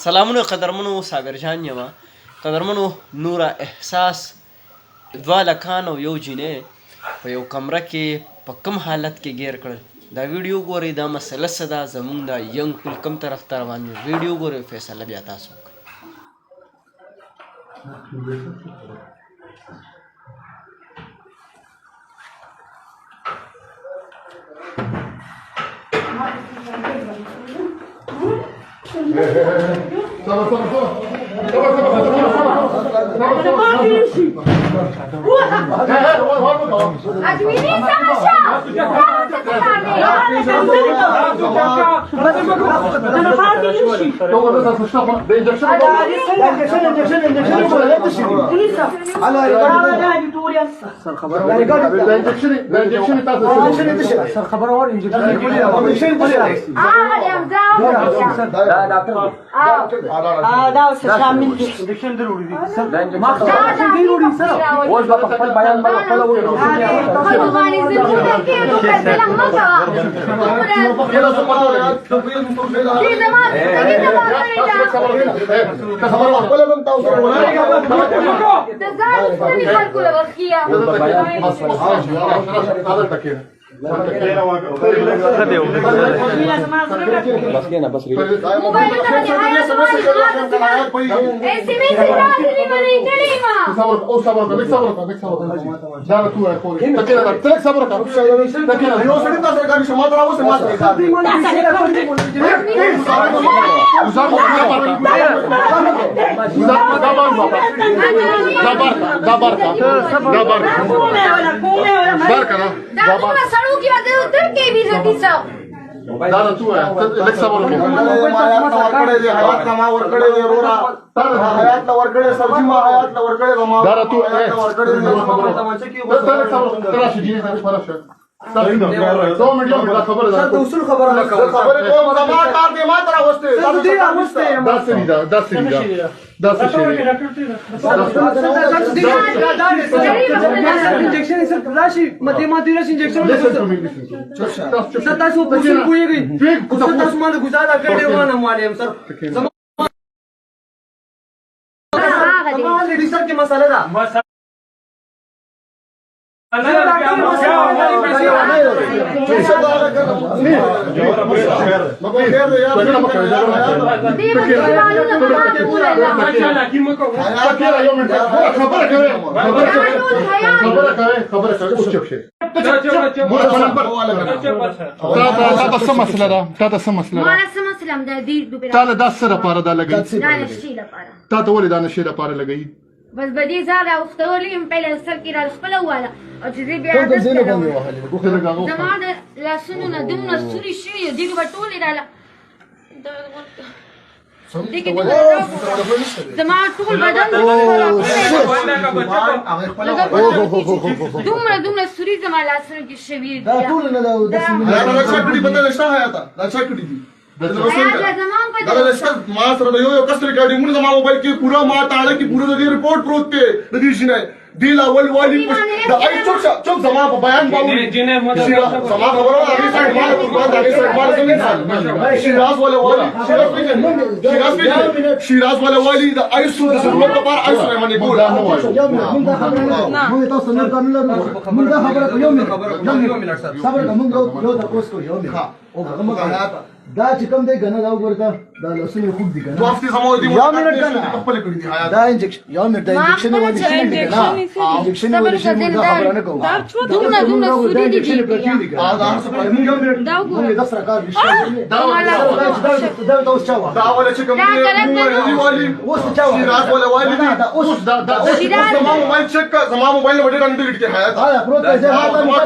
سلامونه قدرمنو صابر جان یما قدرمنو نورا احساس دوه لکان او یو جینې په یو کمره کې په کم حالت کې ګیر کړل دا ویډیو ګورئ دا مسله څه ده زموږ دا ینګ پل کم طرف ته روان دی ویډیو ګورئ فیصله بیا تاسو दादा तू है लेक्स समोर हायातला वरकडे रोरा हायातला वरकडे सर्जिमा हायातला वरकडे मामा दादा तू वरकडे तेरा शिजी फरक है 2 मिनट मला खबर आहे सर उसूल खबर आहे खबर आहे तो जमा कार दे मात्रा वस्ते 10 इंजेक्शन है सर राशि मध्यमातीला इंजेक्शन सत्तास उसूल कोई गई सत्तास माने गुजारा करे वाला माले सर ऑलरेडी सर के मसाला था بس بدي زاد اختولي مبلا سكر الخلا ولا اجري بيا زمان لا سنونا دمنا سوري شي ديك بتولي لا ديك زمان طول بدن دمنا سوري زمان لا سنك شوي لا طول انا لا شكلي بدل اشتها حياته لا شكلي دي दादा लष्कर मां सर यो कस रिकॉर्डिंग मुझे जमा मोबाइल की पूरा मां ताला की पूरे जगह रिपोर्ट प्रोत पे नदीशी ने दिल अव्वल वाली द आई चुप जमा बयान बाबू जमा खबर आगे साइड मार आगे साइड मार शिराज वाले वाली शिराज वाले वाली द आई सु जरूरत पर आई सु माने बोल مو تاسو نه قانون لرو موږ خبره کوو یو منټ سر صبر کوم یو تاسو کو یو منټ او هغه دا چې کوم دی کنه دا ورته دا لسونه خوب دي کنه واسطه سمو دي یو منټ کنه خپل کړی دي دا انجکشن یو منټ دا انجکشن ودی شي دي کنه انجکشن ودی شي موږ خبره نه کوو دومره سوري دي دا موږ یو منټ دا وګوره دا سرکار دا اوس چاوا دا ولا چې کوم دی والی اوس چاوا شیراز ولا والی دا اوس دا زما موبایل چیک کا زما موبایل وړي رنده لټ کې حیات ها پروت ځه زما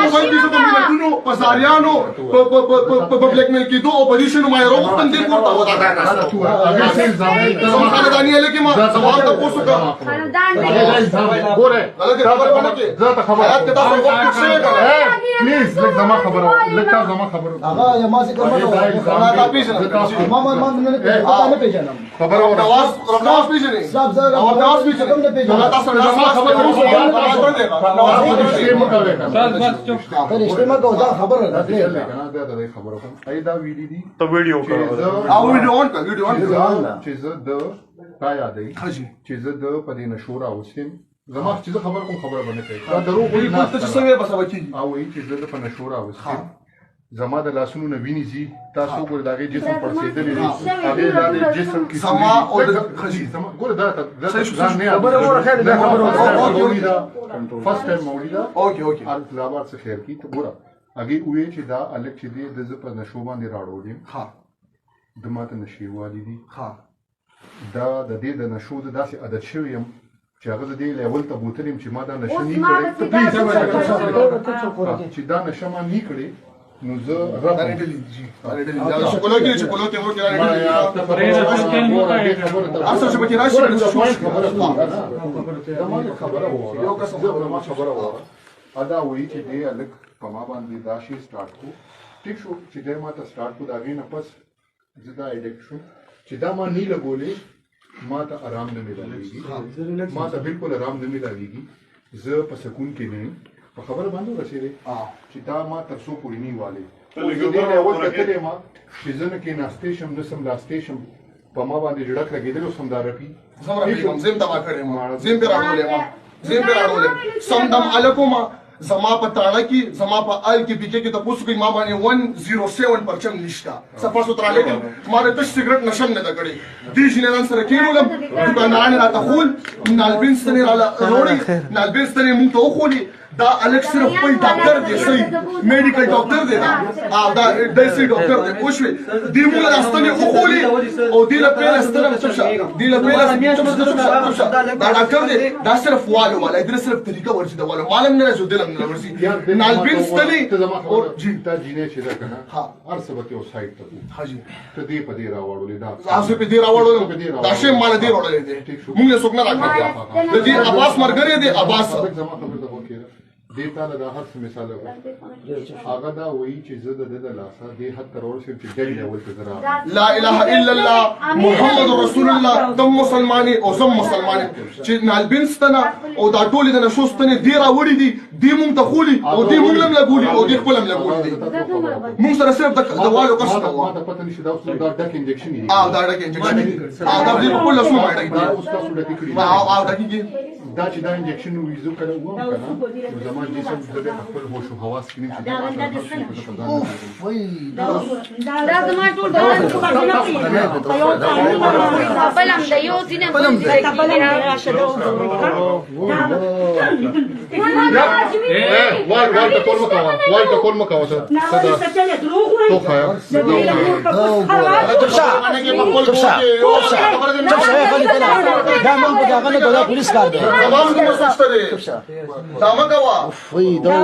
موبایل کې څه ملتونو پساریانو په بلیک میل کې دوه اپوزیشن ما یو وخت دې پورته ودا دا تو اگر څه زما خاندانی لکه ما زما ته پوسو کا خاندان ګوره خبر باندې کې زه ته خبر حیات ته تاسو وخت څه پلیز لکه زما خبر لکه زما خبر هغه ما څه کوم خبر تا پیژنه ما نه پیژنم خبر او نواز پیژنه صاحب زه نواز پیژنم کوم نه پیژنم تاسو زما خبر اوسه رشته ما کو دا خبره ده خبره اې دا ویډیو دي ته ویډیو ویډیو او ویډیو اون کا ویډیو اون چې زه د تا یادې حاجی چې زه د پدې نشور اوسم زما چې زه خبر کوم خبره باندې کوي دا دروغ وایي بالکل ته څه وې بس وکی او وایي چې زه د نشور اوسم زما د لاسونو نه ویني زی تاسو ګور داغه جسم پر سیدلې دي هغه د جسم کې سما او د حاجی زما ګور دا ځان نه خبره وره خیر ده خبره مولیدا فرست ټایم مولیدا اوکې ال لابار څخه خیر کی ته ګور هغه وې چې دا الک چې دی د په نشو باندې راړولې ها د ماته نشي والي دي ها دا د دې د نشو د داسې عادت شوی يم چې هغه د دې لیول ته بوتلم چې ما دا نشه اوس نه ما کړې د چې دا نشه ما نه کړې نو زه رب دا ډېر جی دا شکولو کې شکولو ته ورته اصل چې پکې راشي خبره وره یو کس خبره وره ادا وایي چې دې الک په ما باندې دا شی سٹارټ کو ټیک شو چې دې ما ته سٹارټ کو دا غي نه پس زدا ایډکټ شو چې دا ما نه لګولې ما ته آرام نه ملایږي ما ته بالکل آرام نه ملایږي زه په سکون کې نه په خبره باندې رسېږي چې دا ما تر څو پورې نه والي دې له اول کتلې ما چې زه نه کې ناستېشم نسم لاستېشم په ما باندې جوړک لګېدل سم دارپی زم تما کړې ما زم پر راړولې سم دم الکوما زما په تاړه کې زما په ال کې بیکې کې تاسو کوي ما باندې 107% نشتا صفه ستراله کې ما د تش سیګریټ نشم نه کړی دې جنرال سره کېولم دکاندار راته خول نالبین ستنه را روړي نالبین ستنه مونږ ته خولي دا الک صرف خپل ډاکټر دی صحیح میډیکل ډاکټر دی دا دا دیسي ډاکټر دی پوښوي دې موږ راستنه خولي او دې له پیل ستنه چمشه دې له پیل چمشه دا ډاکټر دی دا صرف والو ولا دې صرف طریقه ورچې دا والو مالم نه راځو دلم نه ورسي نالبین ستنه او جی تا جینې چې دا کنه ها هر څه به او سایت ته حاجی ته دې په دې راوړلې دا تاسو په دې راوړل دا شی مال دې راوړل دي موږ له څوک نه راکړو دې عباس مرګري دي عباس زما خبر ته وکړه دې تعالی دا هر څه مثال هغه دا وایي چې زه د لاسه دې حد تر ورسېم چې جګ لیول ته زرا لا اله الا الله محمد رسول الله دم مسلمانې او زم مسلمانې چې نالبین ستنه او دا ټولې د نشو ستنې دې راوړي دي دې مونږ ته خولي او دې مونږ لم لګولي او دې خپل هم لګولي دي مونږ سره صرف د والو کس ته ما ته پته نشي دا اوس دا ډک انجکشن دی دا ډک انجکشن دی دا دې په له سمه ډک دی اوس تاسو ډک کړی دا چې دا انجکشن ویزو کړو و کنه زما جسم د خپل هوش او حواس کې نه دا زما ټول بدن په خزانه کې بلم د یو سینه بلم والته کول مکاوه ته خایا پولیس کار دی دامه کوا وای دا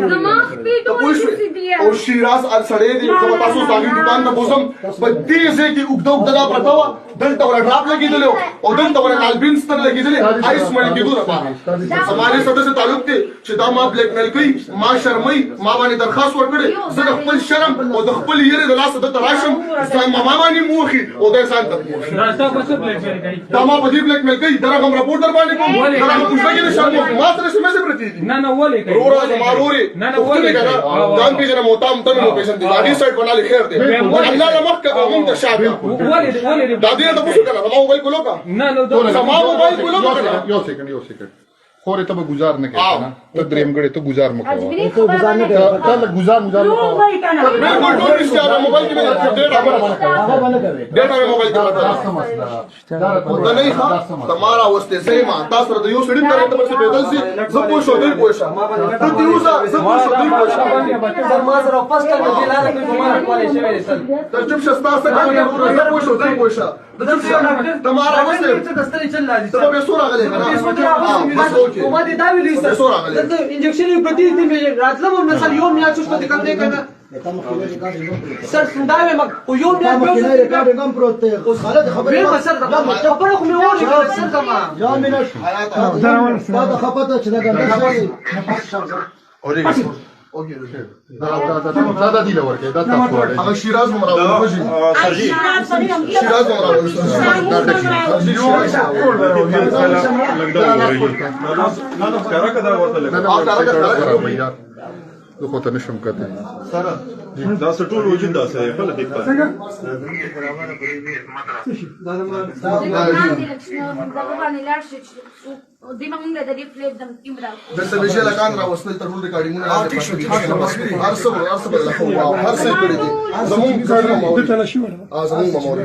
زما سپیډ ورسېدی او شیراز ال سړې دي چې تاسو ځاګي دکان ته بوزم په دې ځای کې وګدو دلا پرتاوه دلته ولا ډراپ لګیدل او دلته ولا نالبین ستر لګیدل آیس مړ کېدو لپاره زماره سره څه تعلق دی چې دا ما بلیک میل کوي ما شرمای ما باندې درخواست ورکړي زه د خپل شرم او د خپل یری د لاس د تراشم ځان ما باندې موخي او د ځان ته موخي دا ما په دې بلیک میل کوي دا کوم رپورټر باندې کوم دا کوم څنګه نشم ما سره څه مې پرتی دي نه ولې کوي رورا زماروري نه ولې کوي ځان پیژنه موتام ته مو پیژنه دي دې سایت باندې خیر دی الله له مخ او موږ ته شاګه ولې دا دې ته پوښتنه کوم موبایل کو لوکا نه زما موبایل کو لوکا یو سیکنډ خورې ته به گزار نه کوي کنه ته دریم غړي ته گزار مکو ته گزار نه کوي ته گزار مکو بالکل ټول اشاره موبایل کې ډېر خبره هغه باندې کوي ډېر موبایل کې دا مسله دا نه ښه تمہارا واستې سیمه تاسو د یو سړي تر ته بدل سي زه پوه شو دې پوه شم ته دې وسه زه پوه شو دې پوه شم ما سره فاست ټایم دی لاله کوي ما کولای شي سر ته چپ شستا څه کوي زه پوه شو دې پوه شم تمہارا واستې دستري چل راځي ته به سور غلې کنه بس اوکې ما دې دا ویلې سر انجکشن یو پرتی دې راتلم مثلا یو میاشت څه پته کم دی کنه سر سنداوي مګ او یو میاشت په کې ریکارډ کوم پروت ته اوس خاله خبره ما سر خبره خو مې وره سر کما یا مینه دا د خپته چې دا ګنده شي دا دی لور کې دا تاسو وړي هغه شیراز مراوي شیراز مراوي زه خو ته نشم کته دا ټول وجود دا سره خپل دې په دلته ویژه لکان راوستل تر ټول ریکارډینګونه هر څه بدل خو هر څه کړی دي زمون کارونه زمون مامور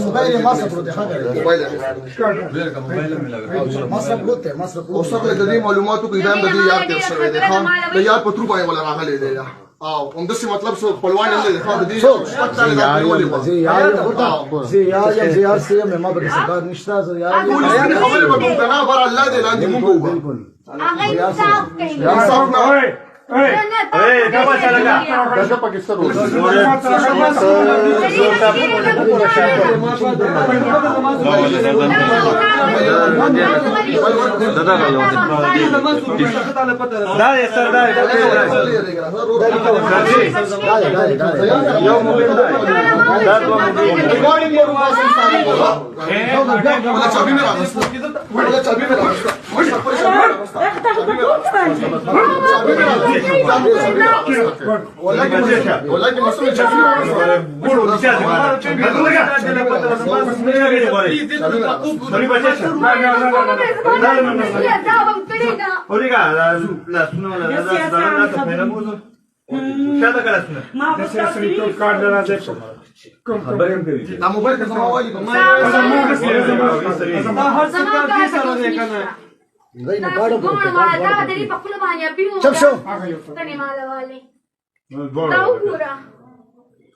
موبایل مصرف ورته هغه موبایل مصرف ورته مصرف او څه د دې معلوماتو کې دام د دې یاد تر شوی دی خان د یاد په ترو باندې ولا راغلی دی او هم دسي مطلب څه خپلوان هم دي خان د دې زیار سي ما به سبا نشته زیار خبره به کوم کنه بر الله دې لاندې مونږ بالکل هغه انصاف کوي انصاف نه دا پاتہ لگا دا پاکستان ولكن مسؤول الجزيرة شوف شو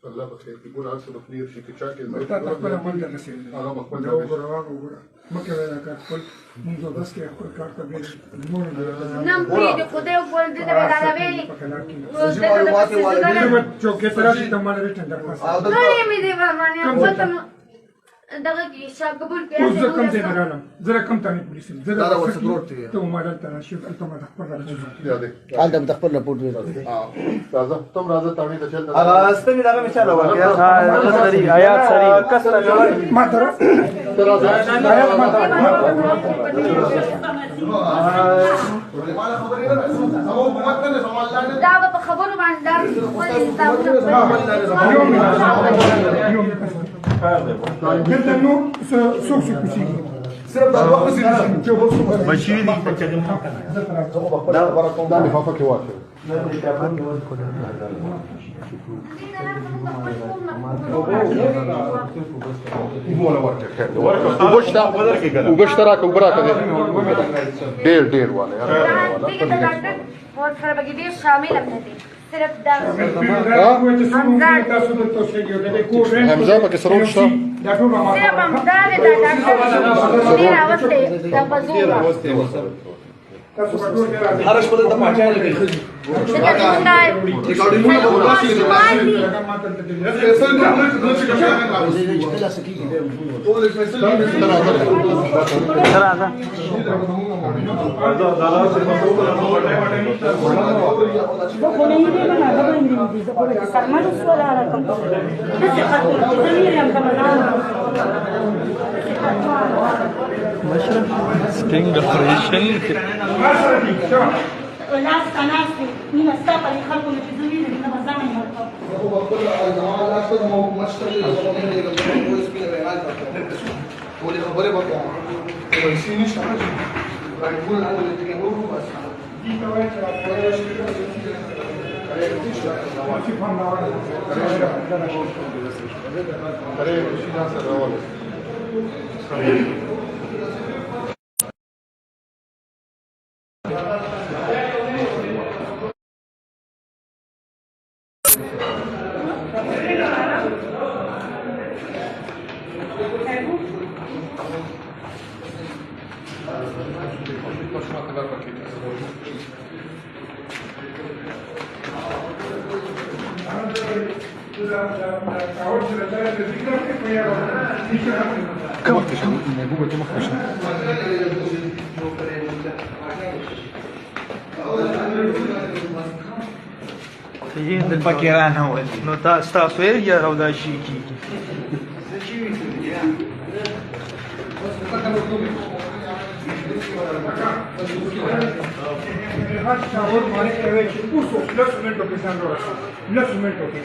الله بخير يقول عن صدفني شي كشاكل تقبل من درسين انا بقول لو برواق وغرا ما كان لك كل منذ بس كي اخر كارت بين المون نم بريد خدای ول دې به راوي جو کې تر شي تمام ريټن درخواست نه مې دې باندې وته دغه کې شاب قبول اوس زه کم ځای درالم زه کم تاني پولیس زه دا وسطروت دی ته ما دلته راشي الته ما خپل راځي يا دي حال د خپل رپورټ وی راځه تم راځه تاوی د چل استمي دغه مثال واقعا سری آیات سری کسر ما تر آیات ما تر دا به خبرو باندې دلته نو څوک څوک کوي صرف دا وخت سي بشي دي دا لفافه کې واچو وبشتراك وبراك دير والله اور سره بګې ډیر شامل هم نه دي صرف دا حمزه پکې سرور شته دا ټول ما صرف هم دا نه دا ډیر اوسته دا بزوره تاسو په ټول کې هر شپه ته پاچا نه کوي ریکارډینګونه به وراسي فیصل نه چې کوم کله سکیږي ټول فیصل Sting operation. والناس كناس من الساقة اللي خلقوا من الدنيا اللي نبغى زمن يركب. ولي خبري بقى ويسيني اشتغل يقول انا اللي تجيبوه بس تجين الباكيران هو نو تاسو یې راو دا شي کی هر چا اور مالک کوي چې اوس لږ منټو کې ځان راځي لږ منټو کې